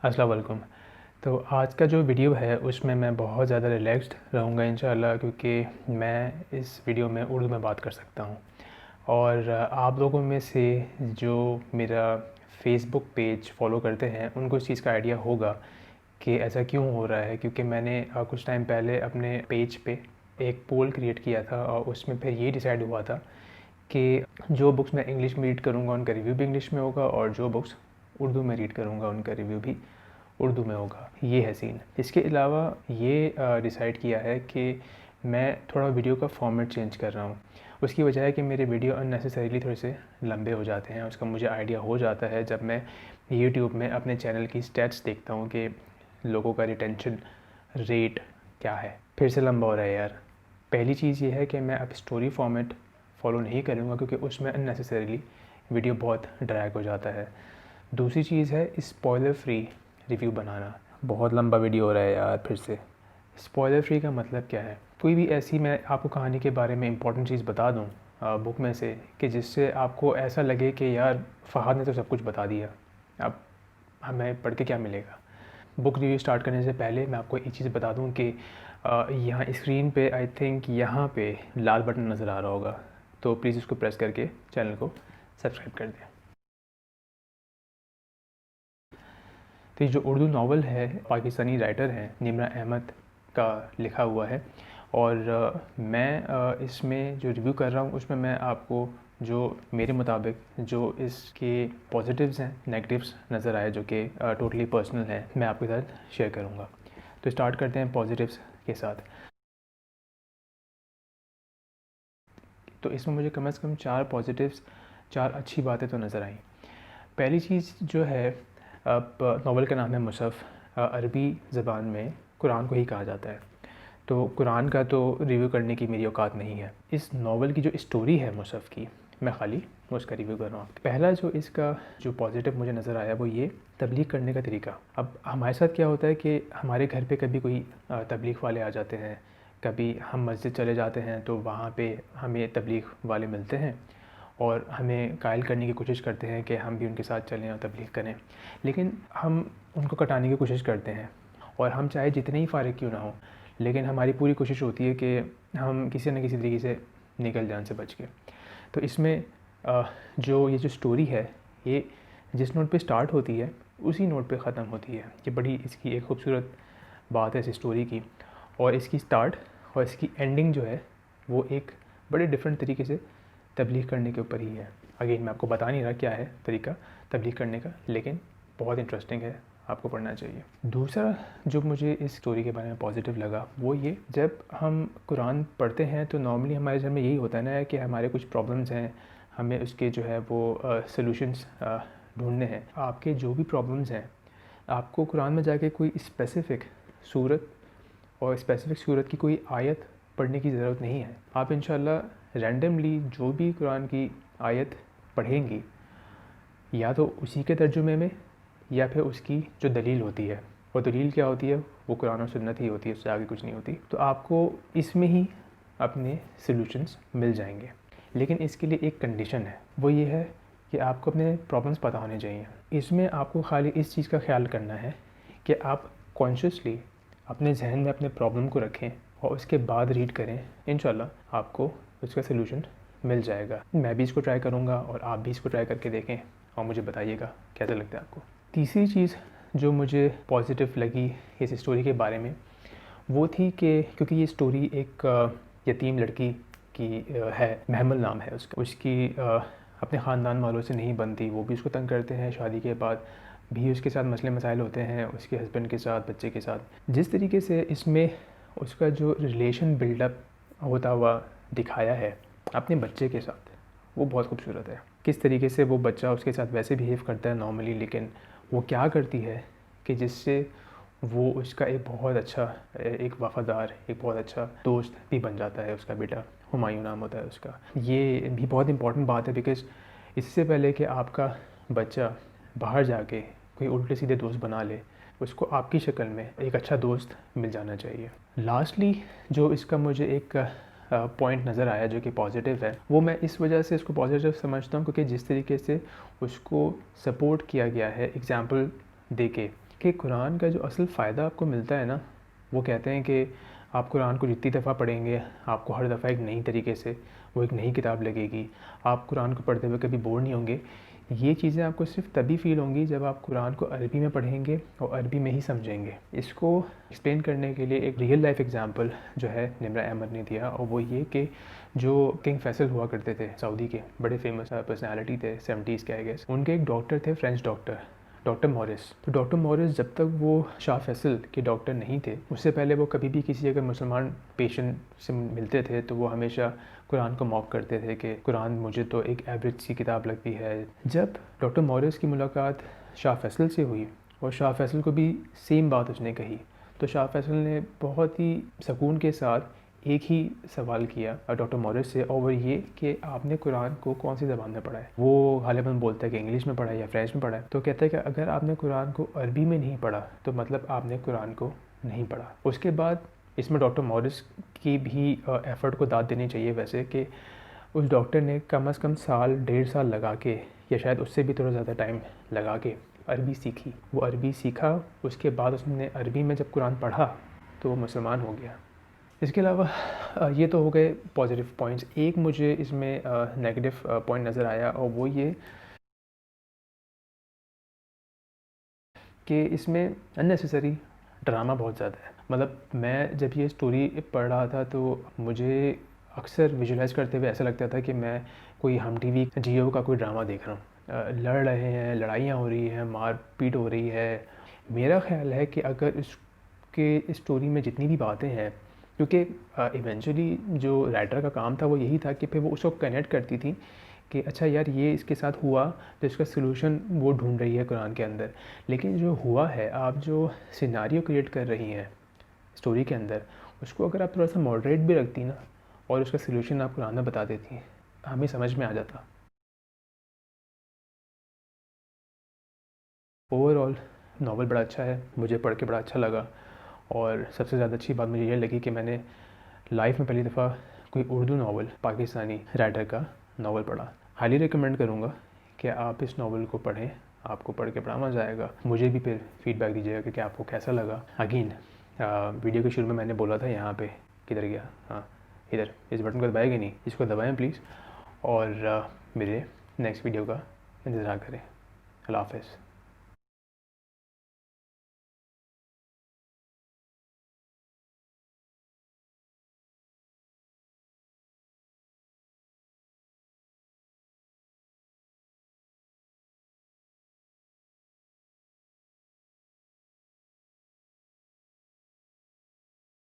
अस्सलाम वालेकुम। तो आज का जो वीडियो है उसमें मैं बहुत ज़्यादा रिलैक्स्ड रहूँगा इंशाल्लाह, क्योंकि मैं इस वीडियो में उर्दू में बात कर सकता हूँ। और आप लोगों में से जो मेरा फ़ेसबुक पेज फ़ॉलो करते हैं उनको इस चीज़ का आइडिया होगा कि ऐसा क्यों हो रहा है, क्योंकि मैंने कुछ टाइम पहले अपने पेज पे एक पोल क्रिएट किया था और उसमें फिर ये डिसाइड हुआ था कि जो बुक्स मैं इंग्लिश में रीड करूँगा उनका रिव्यू भी इंग्लिश में होगा, और जो बुक्स उर्दू में रीड करूँगा उनका रिव्यू भी उर्दू में होगा। ये है सीन। इसके अलावा ये डिसाइड किया है कि मैं थोड़ा वीडियो का फॉर्मेट चेंज कर रहा हूँ। उसकी वजह है कि मेरे वीडियो अननेसेसरीली थोड़े से लंबे हो जाते हैं। उसका मुझे आइडिया हो जाता है जब मैं यूट्यूब में अपने चैनल की स्टैट्स देखता हूँ कि लोगों का रिटेंशन रेट क्या है। फिर से लंबा हो रहा है यार। पहली चीज़ ये है कि मैं अब स्टोरी फॉर्मेट फ़ॉलो नहीं करूँगा, क्योंकि उसमें अननेसेसरीली वीडियो बहुत ड्रैग हो जाता है। दूसरी चीज़ है स्पॉइलर फ्री रिव्यू बनाना। बहुत लंबा वीडियो हो रहा है यार। फिर से स्पॉइलर फ्री का मतलब क्या है? कोई भी ऐसी मैं आपको कहानी के बारे में इंपॉर्टेंट चीज़ बता दूँ बुक में से, कि जिससे आपको ऐसा लगे कि यार फ़हाद ने तो सब कुछ बता दिया, अब हमें पढ़ के क्या मिलेगा। बुक रिव्यू स्टार्ट करने से पहले मैं आपको एक चीज़ बता दूँ कि यहाँ स्क्रीन पे आई थिंक यहाँ पे लाल बटन नज़र आ रहा होगा, तो प्लीज़ उसको प्रेस करके चैनल को सब्सक्राइब कर दें। तो ये जो उर्दू नावल है, पाकिस्तानी राइटर हैं निम्रा अहमद का लिखा हुआ है, और मैं इसमें जो रिव्यू कर रहा हूँ उसमें मैं आपको जो मेरे मुताबिक जो इसके पॉजिटिव्स हैं, नेगेटिव्स नज़र आए, जो कि टोटली पर्सनल हैं, मैं आपके साथ शेयर करूँगा। तो स्टार्ट करते हैं पॉजिटिव्स के साथ। तो इसमें मुझे कम से कम 4 पॉजिटिव्स, 4 अच्छी बातें तो नज़र आईं। पहली चीज़ जो है, अब नावल का नाम है मुसहफ़। अरबी ज़बान में कुरान को ही कहा जाता है, तो कुरान का तो रिव्यू करने की मेरी औकात नहीं है। इस नावल की जो स्टोरी है मुसहफ़ की, मैं खाली उसका रिव्यू कर रहा हूँ। पहला जो इसका जो पॉजिटिव मुझे नज़र आया वो ये तबलीग करने का तरीका। अब हमारे साथ क्या होता है कि हमारे घर पे कभी कोई तबलीग वाले आ जाते हैं, कभी हम मस्जिद चले जाते हैं तो वहाँ पे हमें तबलीग वाले मिलते हैं और हमें कायल करने की कोशिश करते हैं कि हम भी उनके साथ चलें और तबलीग करें, लेकिन हम उनको कटाने की कोशिश करते हैं। और हम चाहे जितने ही फ़ारिग क्यों ना हो, लेकिन हमारी पूरी कोशिश होती है कि हम किसी न किसी तरीके से निकल जान से बच के। तो इसमें जो ये जो स्टोरी है, ये जिस नोट पे स्टार्ट होती है उसी नोट पे ख़त्म होती है। ये बड़ी इसकी एक खूबसूरत बात है इस स्टोरी की। और इसकी स्टार्ट और इसकी एंडिंग जो है वो एक बड़े डिफरेंट तरीके से तबलीग करने के ऊपर ही है। अगेन मैं आपको बता नहीं रहा क्या है तरीका तबलीग करने का, लेकिन बहुत इंटरेस्टिंग है, आपको पढ़ना चाहिए। दूसरा जो मुझे इस स्टोरी के बारे में पॉजिटिव लगा वो ये, जब हम कुरान पढ़ते हैं तो नॉर्मली हमारे घर में यही होता है ना कि हमारे कुछ प्रॉब्लम्स हैं, हमें उसके जो है वो सॉल्यूशंस ढूंढने हैं। आपके जो भी प्रॉब्लम्स हैं, आपको कुरान में जाके कोई स्पेसिफ़िक सूरत और स्पेसिफ़िक सूरत की कोई आयत पढ़ने की ज़रूरत नहीं है। आप इंशाल्लाह रैंडमली जो भी कुरान की आयत पढ़ेंगी, या तो उसी के तर्जुमे में या फिर उसकी जो दलील होती है, वो दलील क्या होती है, वो कुरान और सुन्नत ही होती है, उससे आगे कुछ नहीं होती। तो आपको इसमें ही अपने सॉल्यूशंस मिल जाएंगे। लेकिन इसके लिए एक कंडीशन है, वो ये है कि आपको अपने प्रॉब्लम्स पता होने चाहिए। इसमें आपको खाली इस चीज़ का ख्याल करना है कि आप कॉन्शियसली अपने जहन में अपने प्रॉब्लम को रखें और उसके बाद रीड करें। इंशाल्लाह आपको उसका सलूशन मिल जाएगा। मैं भी इसको ट्राई करूँगा और आप भी इसको ट्राई करके देखें और मुझे बताइएगा कैसा लगता है आपको। तीसरी चीज़ जो मुझे पॉजिटिव लगी इस स्टोरी के बारे में वो थी कि क्योंकि ये स्टोरी एक यतीम लड़की की है, महमल नाम है उसका। उसकी अपने ख़ानदान वालों से नहीं बनती, वो भी उसको तंग करते हैं, शादी के बाद भी उसके साथ मसले मसाइल होते हैं, उसके हस्बैंड के साथ, बच्चे के साथ। जिस तरीके से इसमें उसका जो रिलेशन बिल्डअप होता हुआ दिखाया है अपने बच्चे के साथ, वो बहुत खूबसूरत है। किस तरीके से वो बच्चा उसके साथ वैसे बिहेव करता है नॉर्मली, लेकिन वो क्या करती है कि जिससे वो उसका एक बहुत अच्छा, एक वफ़ादार, एक बहुत अच्छा दोस्त भी बन जाता है। उसका बेटा हुमायूं नाम होता है उसका। ये भी बहुत इंपॉर्टेंट बात है, बिकॉज़ इससे पहले कि आपका बच्चा बाहर जाके कोई उल्टे सीधे दोस्त बना ले, उसको आपकी शक्ल में एक अच्छा दोस्त मिल जाना चाहिए। लास्टली जो इसका मुझे एक पॉइंट नज़र आया जो कि पॉजिटिव है, वो मैं इस वजह से इसको पॉजिटिव समझता हूँ क्योंकि जिस तरीके से उसको सपोर्ट किया गया है एग्ज़ाम्पल दे के, कि कुरान का जो असल फ़ायदा आपको मिलता है ना, वो कहते हैं कि आप कुरान को जितनी दफ़ा पढ़ेंगे आपको हर दफ़ा एक नई तरीके से वो एक नई किताब लगेगी। आप कुरान को पढ़ते हुए कभी बोर नहीं होंगे। ये चीज़ें आपको सिर्फ तभी फ़ील होंगी जब आप कुरान को अरबी में पढ़ेंगे और अरबी में ही समझेंगे। इसको एक्सप्लेन करने के लिए एक रियल लाइफ एग्जांपल जो है निम्रा अहमद ने दिया, और वो ये कि जो किंग फैसल हुआ करते थे सऊदी के, बड़े फेमस पर्सनालिटी थे 70s के आई गेस, उनके एक डॉक्टर थे, फ्रेंच डॉक्टर, डॉक्टर मॉरिस। तो डॉक्टर मॉरिस जब तक वो शाह फैसल के डॉक्टर नहीं थे, उससे पहले वो कभी भी किसी अगर मुसलमान पेशेंट से मिलते थे तो वो हमेशा कुरान को मॉक करते थे कि कुरान मुझे तो एक एवरेज सी किताब लगती है। जब डॉक्टर मॉरिस की मुलाकात शाह फैसल से हुई और शाह फैसल को भी सेम बात उसने कही, तो शाह फैसल ने बहुत ही सुकून के साथ एक ही सवाल किया डॉक्टर मॉरिस से, और वो ये कि आपने कुरान को कौन सी ज़बान में पढ़ा है। वो गालिबन बोलता है कि इंग्लिश में पढ़ा है या फ्रेंच में पढ़ा है। तो कहता है कि अगर आपने कुरान को अरबी में नहीं पढ़ा तो मतलब आपने कुरान को नहीं पढ़ा। उसके बाद इसमें डॉक्टर मॉरिस की भी एफ़र्ट को दाद देनी चाहिए वैसे, कि उस डॉक्टर ने कम से कम साल 1.5 साल लगा के, या शायद उससे भी थोड़ा ज़्यादा टाइम लगा के अरबी सीखी। वो अरबी सीखा, उसके बाद उसने अरबी में जब कुरान पढ़ा तो वो मुसलमान हो गया। इसके अलावा ये तो हो गए पॉजिटिव पॉइंट्स। एक मुझे इसमें नेगेटिव पॉइंट नज़र आया, और वो ये कि इसमें अननेसेसरी ड्रामा बहुत ज़्यादा है। मतलब मैं जब ये स्टोरी पढ़ रहा था तो मुझे अक्सर विजुलाइज़ करते हुए ऐसा लगता था कि मैं कोई हम टीवी जियो का कोई ड्रामा देख रहा हूँ। लड़ रहे हैं, लड़ाइयाँ हो रही हैं, मार पीट हो रही है। मेरा ख़्याल है कि अगर इसके स्टोरी में जितनी भी बातें हैं, क्योंकि इवेंचुअली जो राइटर का काम था वो यही था कि फिर वो उसको कनेक्ट करती थी कि अच्छा यार ये इसके साथ हुआ तो इसका सलूशन वो ढूंढ रही है कुरान के अंदर। लेकिन जो हुआ है, आप जो सिनारियो क्रिएट कर रही हैं स्टोरी के अंदर, उसको अगर आप थोड़ा सा मॉडरेट भी रखती ना और उसका सलूशन आप कुरान में बता देती, हमें समझ में आ जाता। ओवरऑल नावल बड़ा अच्छा है, मुझे पढ़ के बड़ा अच्छा लगा। और सबसे ज़्यादा अच्छी बात मुझे ये लगी कि मैंने लाइफ में पहली दफ़ा कोई उर्दू नावल पाकिस्तानी राइटर का नावल पढ़ा। हाईली रिकमेंड करूँगा कि आप इस नावल को पढ़ें, आपको पढ़ के बड़ा मज़ा आएगा। मुझे भी फिर फीडबैक दीजिएगा कि आपको कैसा लगा। अगेन वीडियो के शुरू में मैंने बोला था यहाँ पे, किधर गया, हाँ इधर, इस बटन को दबाएगा नहीं, इसको दबाएं प्लीज़, और मेरे नेक्स्ट वीडियो का इंतज़ार करें। अल्लाह हाफ़िज़।